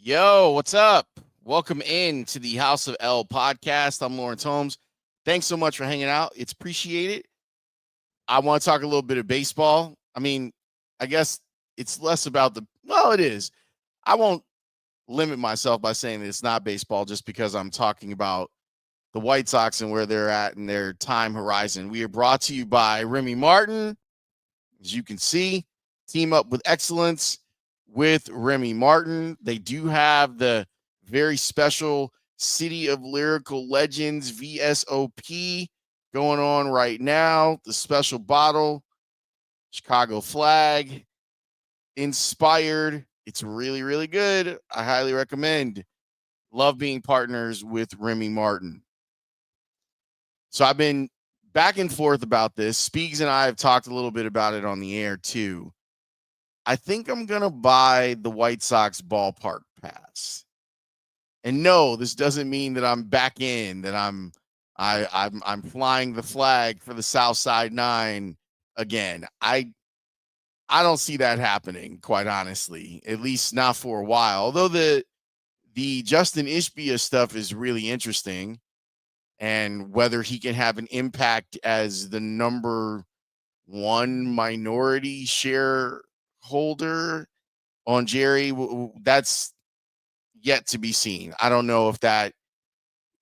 Yo, what's up? Welcome in to the House of L podcast. I'm Laurence Holmes. Thanks so much for hanging out. It's appreciated. I want to talk a little bit of baseball. I guess it's less about it is. I won't limit myself by saying that it's not baseball just because I'm talking about the White Sox and where they're at in their time horizon. We are brought to you by Remy Martin. As you can see, team up with excellence with Remy Martin. They do have the very special City of Lyrical Legends VSOP going on right now. The special bottle, Chicago flag, inspired. It's really, really good. I highly recommend. Love being partners with Remy Martin. So I've been back and forth about this. Speaks and I have talked a little bit about it on the air too. I think I'm gonna buy the White Sox Ballpark Pass. And no, this doesn't mean that I'm back in, that I'm flying the flag for the South Side Nine again. I don't see that happening, quite honestly, at least not for a while. Although the Justin Ishbia stuff is really interesting, and whether he can have an impact as the number one minority shareholder on Jerry, that's yet to be seen. I don't know if that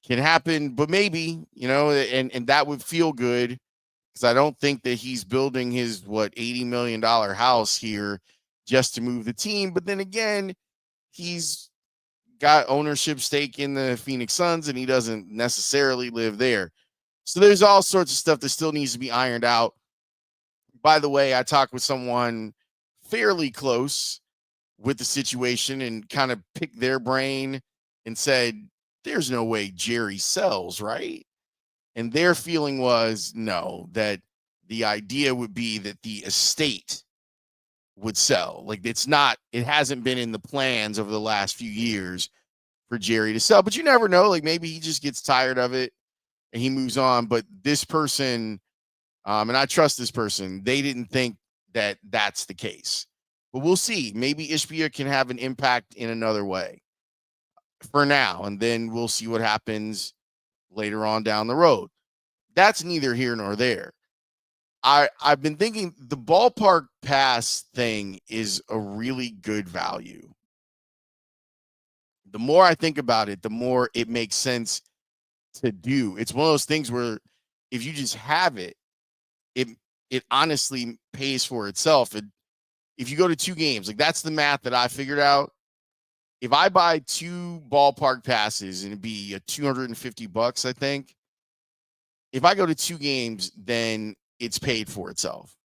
can happen, but maybe, and that would feel good because I don't think that he's building his $80 million house here just to move the team. But then again, he's got ownership stake in the Phoenix Suns and he doesn't necessarily live there. So there's all sorts of stuff that still needs to be ironed out. By the way, I talked with someone fairly close with the situation and kind of picked their brain and said, there's no way Jerry sells, right? And their feeling was no, that the idea would be that the estate would sell. Like it hasn't been in the plans over the last few years for Jerry to sell, but you never know. Like maybe he just gets tired of it and he moves on. But this person, and I trust this person, they didn't think that that's the case. But we'll see. Maybe Ishbia can have an impact in another way for now, and then we'll see what happens later on down the road. That's neither here nor there. I've been thinking the ballpark pass thing is a really good value. The more I think about it, the more it makes sense to do. It's one of those things where if you just have it, it it honestly pays for itself. If you go to two games, like that's the math that I figured out. If I buy two ballpark passes and it'd be a $250, I think. If I go to two games, then it's paid for itself.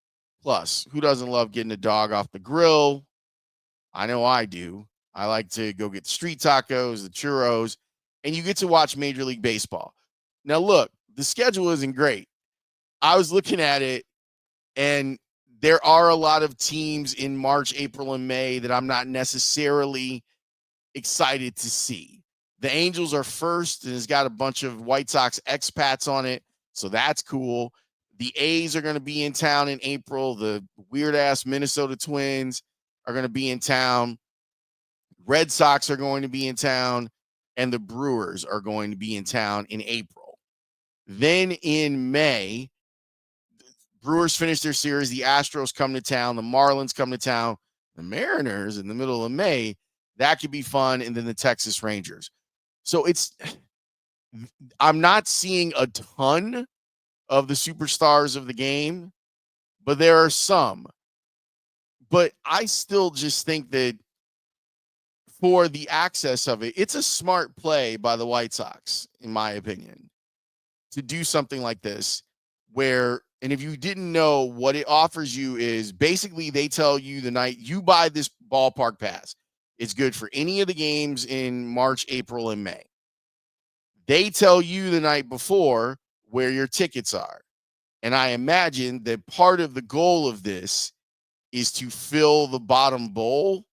Plus, who doesn't love getting a dog off the grill? I know I do. I like to go get the street tacos, the churros, and you get to watch Major League Baseball. Now, look, the schedule isn't great. I was looking at it, and there are a lot of teams in March, April, and May that I'm not necessarily excited to see. The Angels are first, and it's got a bunch of White Sox expats on it, so that's cool. The A's are going to be in town in April. The weird-ass Minnesota Twins are going to be in town. Red Sox are going to be in town, and the Brewers are going to be in town in April. Then in May, Brewers finish their series. The Astros come to town. The Marlins come to town. The Mariners in the middle of May, that could be fun. And then the Texas Rangers. So I'm not seeing a ton of the superstars of the game, but there are some. But I still just think that for the access of it, it's a smart play by the White Sox, in my opinion, to do something like this where, and if you didn't know, what it offers you is basically they tell you the night you buy this ballpark pass, it's good for any of the games in March, April, and May. They tell you the night before where your tickets are. And I imagine that part of the goal of this is to fill the bottom bowl.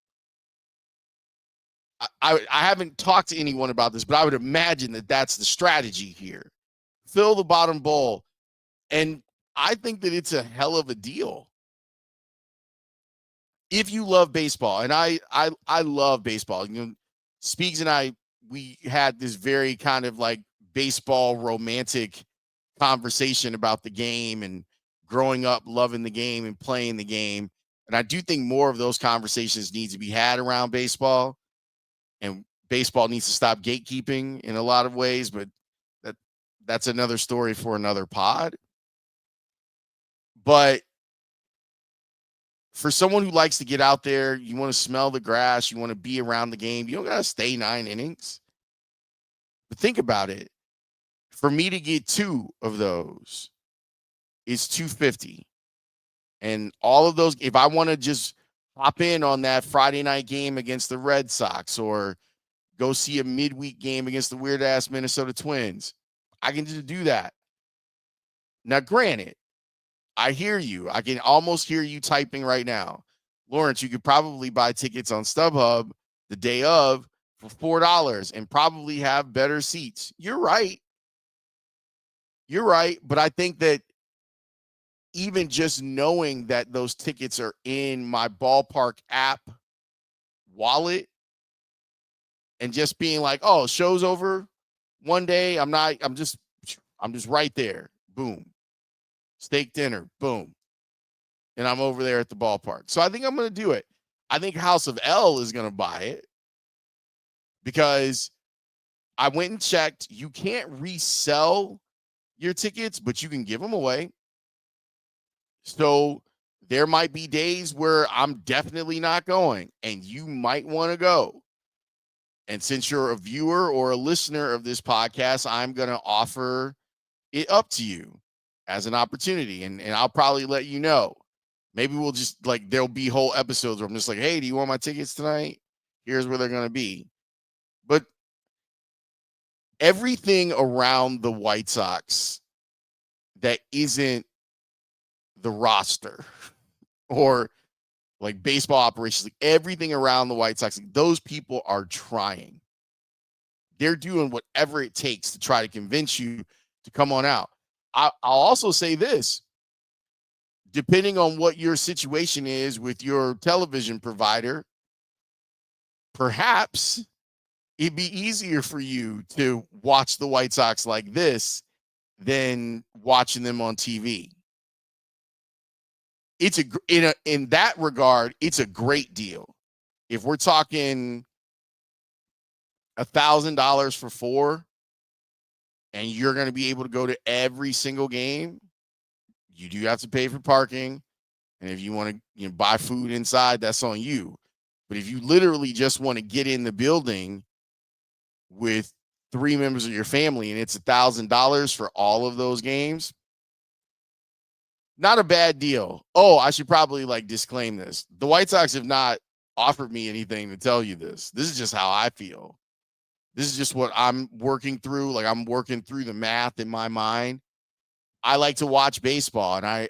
I haven't talked to anyone about this, but I would imagine that that's the strategy here. Fill the bottom bowl. And I think that it's a hell of a deal. If you love baseball, and I love baseball, Speaks and I, we had this very kind of like baseball romantic conversation about the game and growing up loving the game and playing the game. And I do think more of those conversations need to be had around baseball, and baseball needs to stop gatekeeping in a lot of ways, but that that's another story for another pod. But for someone who likes to get out there, you want to smell the grass, you want to be around the game, you don't got to stay 9 innings. But think about it. For me to get two of those, it's 250. And all of those, if I want to just hop in on that Friday night game against the Red Sox or go see a midweek game against the weird ass Minnesota Twins, I can just do that. Now, granted, I hear you. I can almost hear you typing right now. Laurence, you could probably buy tickets on StubHub the day of for $4 and probably have better seats. You're right. You're right. But I think that even just knowing that those tickets are in my ballpark app wallet and just being like, oh, show's over one day. I'm just right there. Boom. Steak dinner. Boom. And I'm over there at the ballpark. So I think I'm going to do it. I think House of L is going to buy it because I went and checked. You can't resell your tickets, but you can give them away. So there might be days where I'm definitely not going and you might want to go. And since you're a viewer or a listener of this podcast, I'm going to offer it up to you as an opportunity. And I'll probably let you know. Maybe we'll just like, there'll be whole episodes where I'm just like, hey, do you want my tickets tonight? Here's where they're going to be. But everything around the White Sox that isn't the roster or like baseball operations, like everything around the White Sox, like those people are trying. They're doing whatever it takes to try to convince you to come on out. I'll also say this. Depending on what your situation is with your television provider, perhaps it'd be easier for you to watch the White Sox like this than watching them on TV. It's in that regard, it's a great deal. If we're talking $1,000 for 4, and you're going to be able to go to every single game, you do have to pay for parking. And if you want to buy food inside, that's on you. But if you literally just want to get in the building with 3 members of your family and it's $1,000 for all of those games, not a bad deal. Oh, I should probably like disclaim this. The White Sox have not offered me anything to tell you this. This is just how I feel. This is just what I'm working through. Like I'm working through the math in my mind. I like to watch baseball, and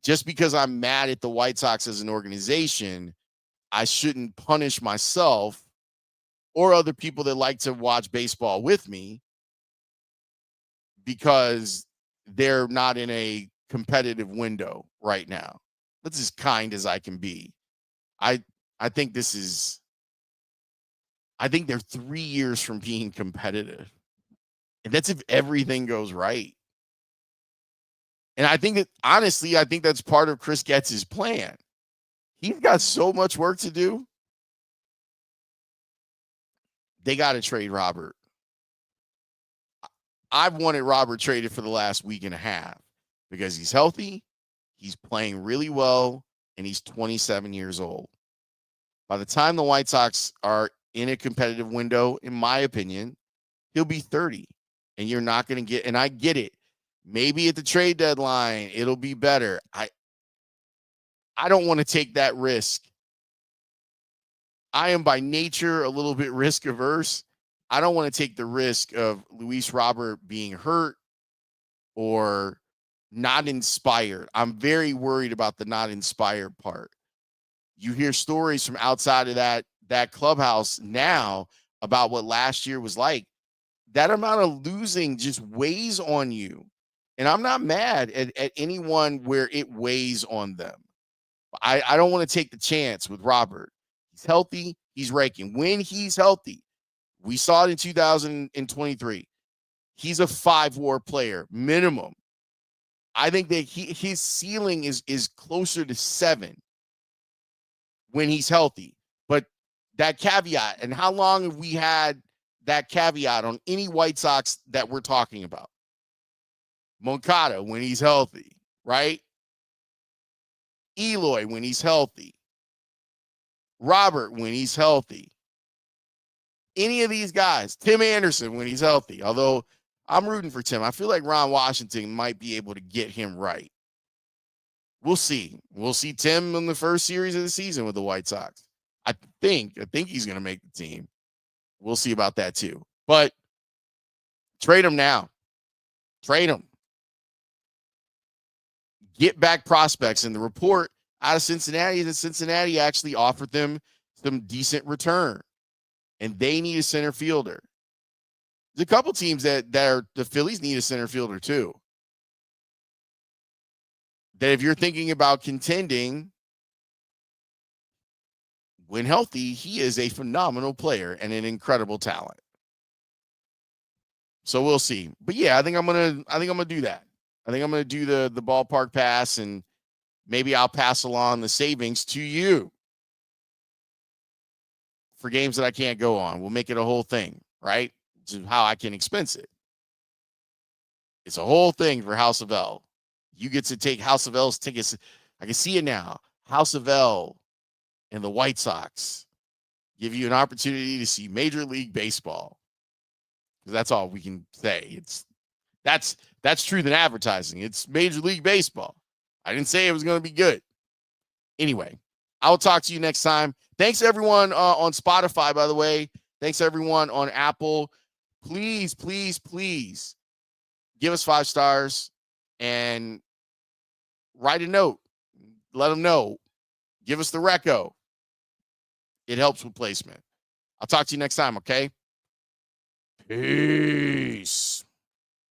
just because I'm mad at the White Sox as an organization, I shouldn't punish myself or other people that like to watch baseball with me because they're not in a competitive window right now. That's as kind as I can be. I think I think they're 3 years from being competitive. And that's if everything goes right. And I think that honestly, I think that's part of Chris Getz's plan. He's got so much work to do. They got to trade Robert. I've wanted Robert traded for the last week and a half because he's healthy, he's playing really well, and he's 27 years old. By the time the White Sox are in a competitive window, in my opinion, he'll be 30. And you're not going to get, and I get it. Maybe at the trade deadline, it'll be better. I don't want to take that risk. I am by nature a little bit risk averse. I don't want to take the risk of Luis Robert being hurt or not inspired. I'm very worried about the not inspired part. You hear stories from outside of that clubhouse now about what last year was like. That amount of losing just weighs on you. And I'm not mad at anyone where it weighs on them. I don't want to take the chance with Robert. He's healthy. He's raking. When he's healthy, We saw it in 2023. He's a 5-WAR player minimum. I think that his ceiling is closer to 7 when he's healthy. But that caveat, and how long have we had that caveat on any White Sox that we're talking about? Moncada when he's healthy, right? Eloy when he's healthy. Robert when he's healthy. Any of these guys, Tim Anderson when he's healthy, although I'm rooting for Tim. I feel like Ron Washington might be able to get him right. We'll see. We'll see Tim in the first series of the season with the White Sox. I think he's going to make the team. We'll see about that too. But trade him now. Trade him. Get back prospects. And the report out of Cincinnati is that Cincinnati actually offered them some decent return. And they need a center fielder. There's a couple teams that are, the Phillies need a center fielder too. That if you're thinking about contending, when healthy, he is a phenomenal player and an incredible talent. So we'll see. But yeah, I think I'm gonna do that. I think I'm gonna do the ballpark pass, and maybe I'll pass along the savings to you for games that I can't go on. We'll make it a whole thing, right? To how I can expense it. It's a whole thing for House of L. You get to take House of L's tickets. I can see it now. House of L and the White Sox give you an opportunity to see Major League Baseball. Because that's all we can say. That's true than advertising. It's Major League Baseball. I didn't say it was going to be good. Anyway, I will talk to you next time. Thanks everyone on Spotify, by the way. Thanks everyone on Apple. Please, please, please give us 5 stars and write a note. Let them know. Give us the reco. It helps with placement. I'll talk to you next time, okay? Peace.